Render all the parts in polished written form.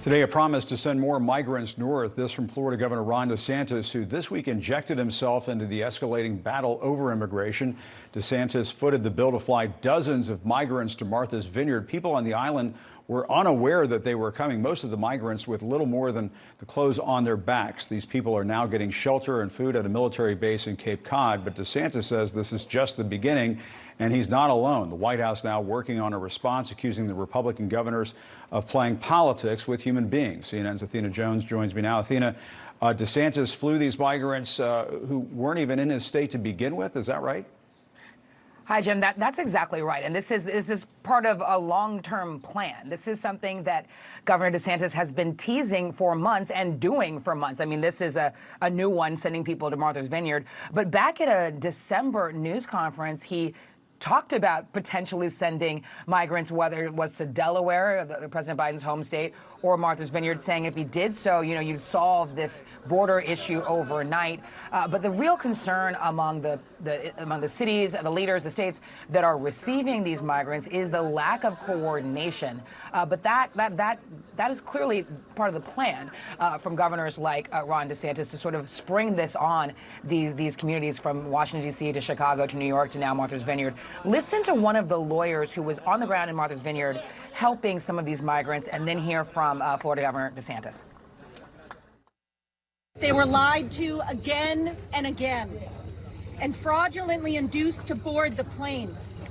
Today, a promise to send more migrants north. This from Florida Governor Ron DeSantis, who this week injected himself into the escalating battle over immigration. DeSantis footed the bill to fly dozens of migrants to Martha's Vineyard. People on the island were unaware that they were coming. Most of the migrants with little more than the clothes on their backs. These people are now getting shelter and food at a military base in Cape Cod. But DeSantis says this is just the beginning, and he's not alone. The White House now working on a response, accusing the Republican governors of playing politics with human beings. CNN's Athena Jones joins me now. Athena, DeSantis flew these migrants who weren't even in his state to begin with. Is that right? Hi, Jim. That's exactly right. And this is part of a long-term plan. This is something that Governor DeSantis has been teasing for months and doing for months. I mean, this is a new one, sending people to Martha's Vineyard. But back at a December news conference, he talked about potentially sending migrants, whether it was to Delaware, President Biden's home state, or Martha's Vineyard, saying if he did so, you'd solve this border issue overnight. But the real concern among the cities, the leaders, the states that are receiving these migrants is the lack of coordination. But that is clearly part of the plan from governors like Ron DeSantis to sort of spring this on these communities from Washington, D.C. to Chicago to New York to now Martha's Vineyard. Listen to one of the lawyers who was on the ground in Martha's Vineyard helping some of these migrants, and then hear from Florida Governor DeSantis. They were lied to again and again and fraudulently induced to board the planes.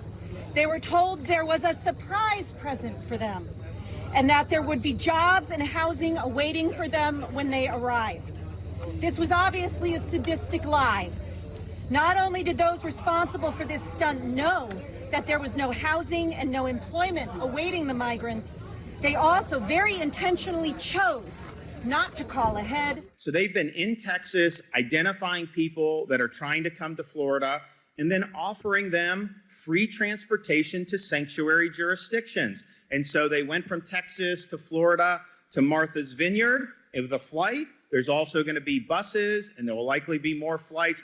They were told there was a surprise present for them and that there would be jobs and housing awaiting for them when they arrived. This was obviously a sadistic lie. Not only did those responsible for this stunt know that there was no housing and no employment awaiting the migrants, they also very intentionally chose not to call ahead. So they've been in Texas identifying people that are trying to come to Florida and then offering them free transportation to sanctuary jurisdictions. And so they went from Texas to Florida to Martha's Vineyard with a flight. There's also going to be buses, and there will likely be more flights.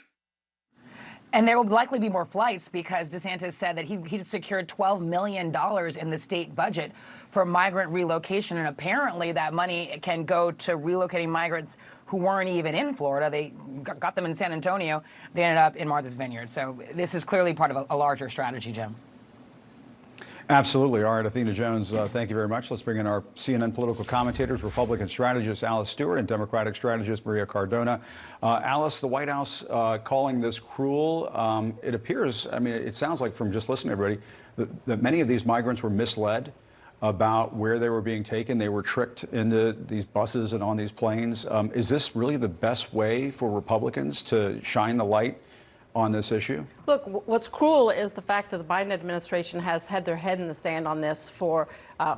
And there will likely be more flights because DeSantis said that he secured $12 million in the state budget for migrant relocation. And apparently that money can go to relocating migrants who weren't even in Florida. They got them in San Antonio. They ended up in Martha's Vineyard. So this is clearly part of a larger strategy, Jim. Absolutely. All right, Athena Jones, thank you very much. Let's bring in our CNN political commentators, Republican strategist Alice Stewart and Democratic strategist Maria Cardona. Alice, the White House calling this cruel. It appears, I mean, it sounds like from just listening to everybody, that many of these migrants were misled about where they were being taken. They were tricked into these buses and on these planes. Is this really the best way for Republicans to shine the light on this issue? Look, what's cruel is the fact that the Biden administration has had their head in the sand on this for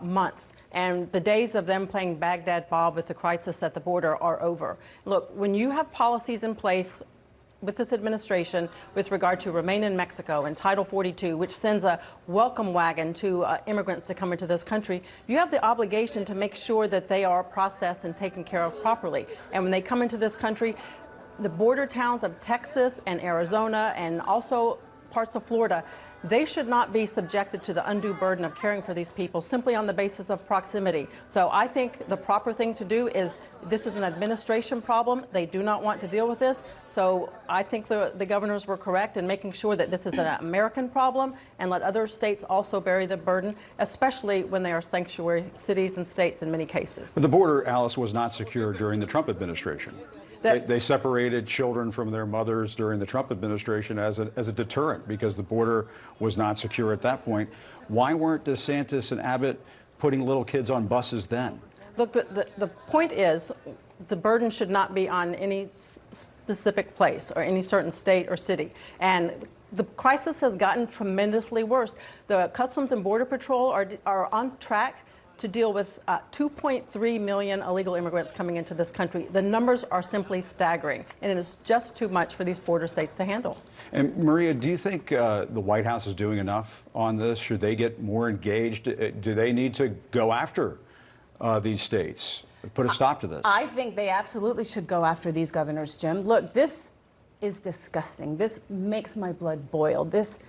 months. And the days of them playing Baghdad Bob with the crisis at the border are over. Look, when you have policies in place with this administration with regard to Remain in Mexico and Title 42, which sends a welcome wagon to immigrants to come into this country, you have the obligation to make sure that they are processed and taken care of properly. And when they come into this country, the border towns of Texas and Arizona and also parts of Florida, they should not be subjected to the undue burden of caring for these people simply on the basis of proximity. So I think the proper thing to do is, this is an administration problem. They do not want to deal with this. So I think the governors were correct in making sure that this is an American problem and let other states also bear the burden, especially when they are sanctuary cities and states in many cases. But the border, Alice, was not secure during the Trump administration. They separated children from their mothers during the Trump administration as a deterrent because the border was not secure at that point. Why weren't DeSantis and Abbott putting little kids on buses then? Look, the point is the burden should not be on any specific place or any certain state or city. And the crisis has gotten tremendously worse. The Customs and Border Patrol are on track to deal with 2.3 million illegal immigrants coming into this country. The numbers are simply staggering, and it is just too much for these border states to handle. And Maria, do you think the White House is doing enough on this? Should they get more engaged? Do they need to go after these states, put a stop to this? I think they absolutely should go after these governors, Jim. Look, this is disgusting. This makes my blood boil. This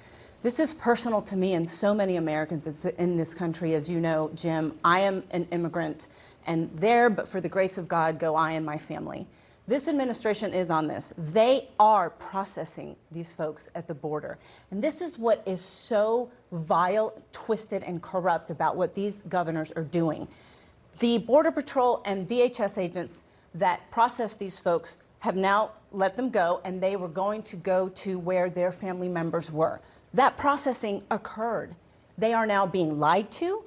is personal to me and so many Americans in this country. As you know, Jim, I am an immigrant, and there, but for the grace of God, go I and my family. This administration is on this. They are processing these folks at the border. And this is what is so vile, twisted, and corrupt about what these governors are doing. The Border Patrol and DHS agents that process these folks have now let them go, and they were going to go to where their family members were. That processing occurred. They are now being lied to.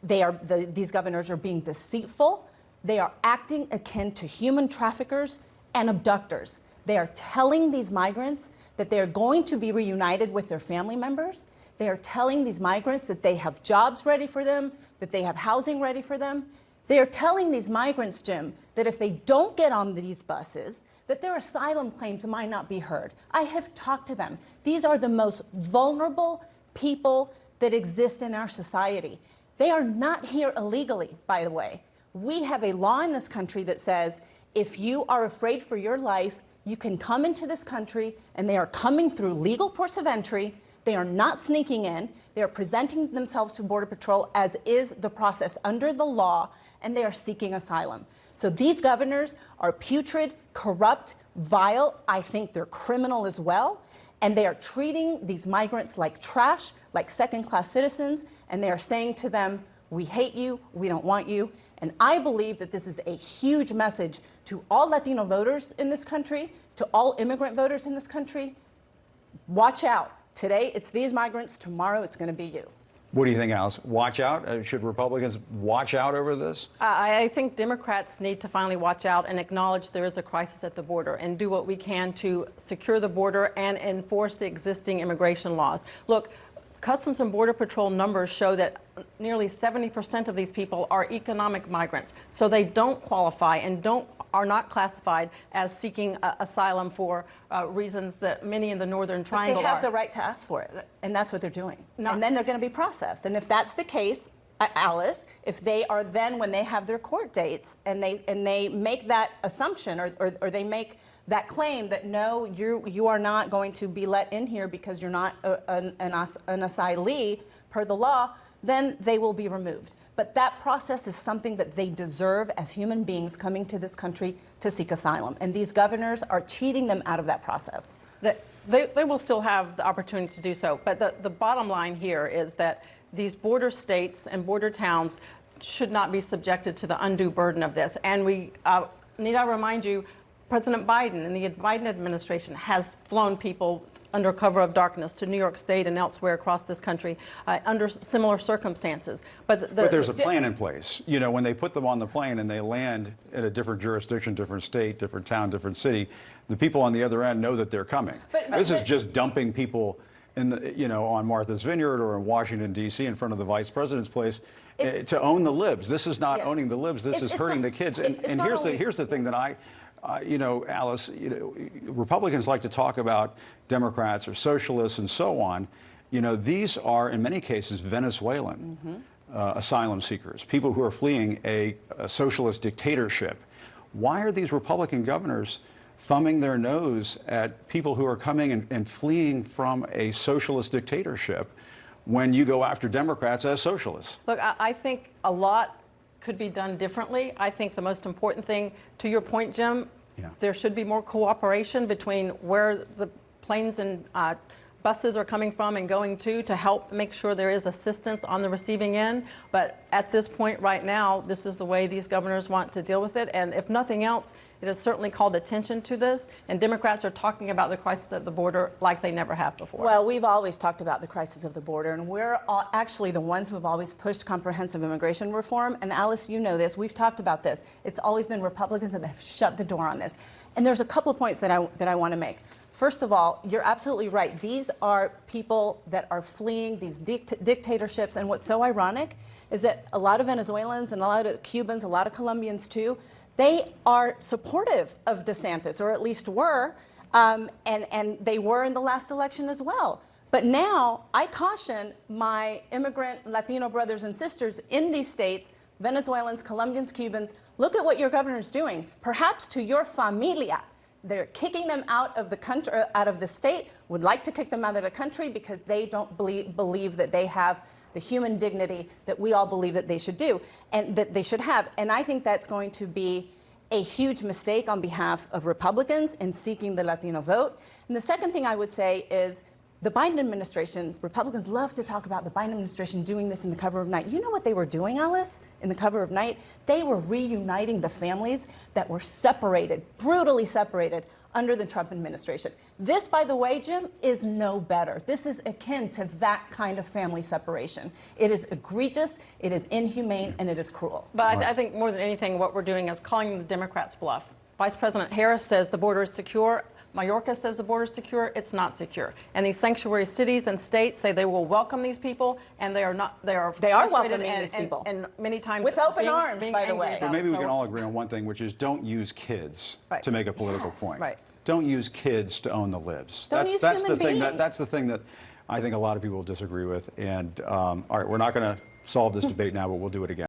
These governors are being deceitful. They are acting akin to human traffickers and abductors. They are telling these migrants that they are going to be reunited with their family members. They are telling these migrants that they have jobs ready for them, that they have housing ready for them. They are telling these migrants, Jim, that if they don't get on these buses, that their asylum claims might not be heard. I have talked to them. These are the most vulnerable people that exist in our society. They are not here illegally, by the way. We have a law in this country that says if you are afraid for your life, you can come into this country, and they are coming through legal ports of entry. They are not sneaking in. They are presenting themselves to Border Patrol, as is the process under the law, and they are seeking asylum. So these governors are putrid, corrupt, vile. I think they're criminal as well. And they are treating these migrants like trash, like second-class citizens, and they are saying to them, we hate you, we don't want you. And I believe that this is a huge message to all Latino voters in this country, to all immigrant voters in this country. Watch out. Today, it's these migrants. Tomorrow, it's going to be you. What do you think, Alice? Watch out? Should Republicans watch out over this? I think Democrats need to finally watch out and acknowledge there is a crisis at the border and do what we can to secure the border and enforce the existing immigration laws. Look, Customs and Border Patrol numbers show that nearly 70% of these people are economic migrants. So they don't qualify and are not classified as seeking asylum for reasons that many in the Northern Triangle But they have are. the right to ask for it, and that's what they're doing. And then they're going to be processed. And if that's the case, Alice, if they are then, when they have their court dates and they make that assumption or they make that claim that no, you are not going to be let in here because you're not an asylee per the law, then they will be removed. But that process is something that they deserve as human beings coming to this country to seek asylum. And these governors are cheating them out of that process. They will still have the opportunity to do so. But the bottom line here is that these border states and border towns should not be subjected to the undue burden of this. And we need I remind you, President Biden and the Biden administration has flown people under cover of darkness to New York State and elsewhere across this country under similar circumstances. But there's a plan in place. You know, when they put them on the plane and they land in a different jurisdiction, different state, different town, different city, the people on the other end know that they're coming. This is just dumping people in on Martha's Vineyard or in Washington, D.C. in front of the vice president's place to own the libs. This is not owning the libs. This is hurting the kids. And here's the thing that Alice, Republicans like to talk about Democrats or socialists and so on. These are, in many cases, Venezuelan asylum seekers, people who are fleeing a socialist dictatorship. Why are these Republican governors thumbing their nose at people who are coming and fleeing from a socialist dictatorship when you go after Democrats as socialists? Look, I think a lot could be done differently. I think the most important thing, to your point, Jim, there should be more cooperation between where the planes and buses are coming from and going to help make sure there is assistance on the receiving end. But at this point right now, this is the way these governors want to deal with it. And if nothing else, it has certainly called attention to this. And Democrats are talking about the crisis at the border like they never have before. Well, we've always talked about the crisis of the border, and we're actually the ones who have always pushed comprehensive immigration reform. And Alice, you know this. We've talked about this. It's always been Republicans that have shut the door on this. And there's a couple of points that I want to make. First of all, you're absolutely right. These are people that are fleeing these dictatorships. And what's so ironic is that a lot of Venezuelans and a lot of Cubans, a lot of Colombians too, they are supportive of DeSantis, or at least were, and they were in the last election as well. But now I caution my immigrant Latino brothers and sisters in these states, Venezuelans, Colombians, Cubans, look at what your governor's doing, perhaps to your familia. They're kicking them out of the country, out of the state, would like to kick them out of the country because they don't believe that they have the human dignity that we all believe that they should do and that they should have. And I think that's going to be a huge mistake on behalf of Republicans in seeking the Latino vote. And the second thing I would say is the Biden administration, Republicans love to talk about the Biden administration doing this in the cover of night. You know what they were doing, Alice, in the cover of night? They were reuniting the families that were separated, brutally separated, under the Trump administration. This, by the way, Jim, is no better. This is akin to that kind of family separation. It is egregious, it is inhumane, and it is cruel. But I think more than anything, what we're doing is calling the Democrats' bluff. Vice President Harris says the border is secure. Mayorkas says the border is secure. It's not secure. And these sanctuary cities and states say they will welcome these people, and they are not. They are welcoming and, these people. and many times With open arms, being by the angry way. about But maybe it. we So- can all agree on one thing, which is don't use kids Right. to make a political point. Right. Don't use kids to own the libs. Don't use that's human the thing. beings. That's the thing that I think a lot of people disagree with. And all right, we're not going to solve this debate now, but we'll do it again.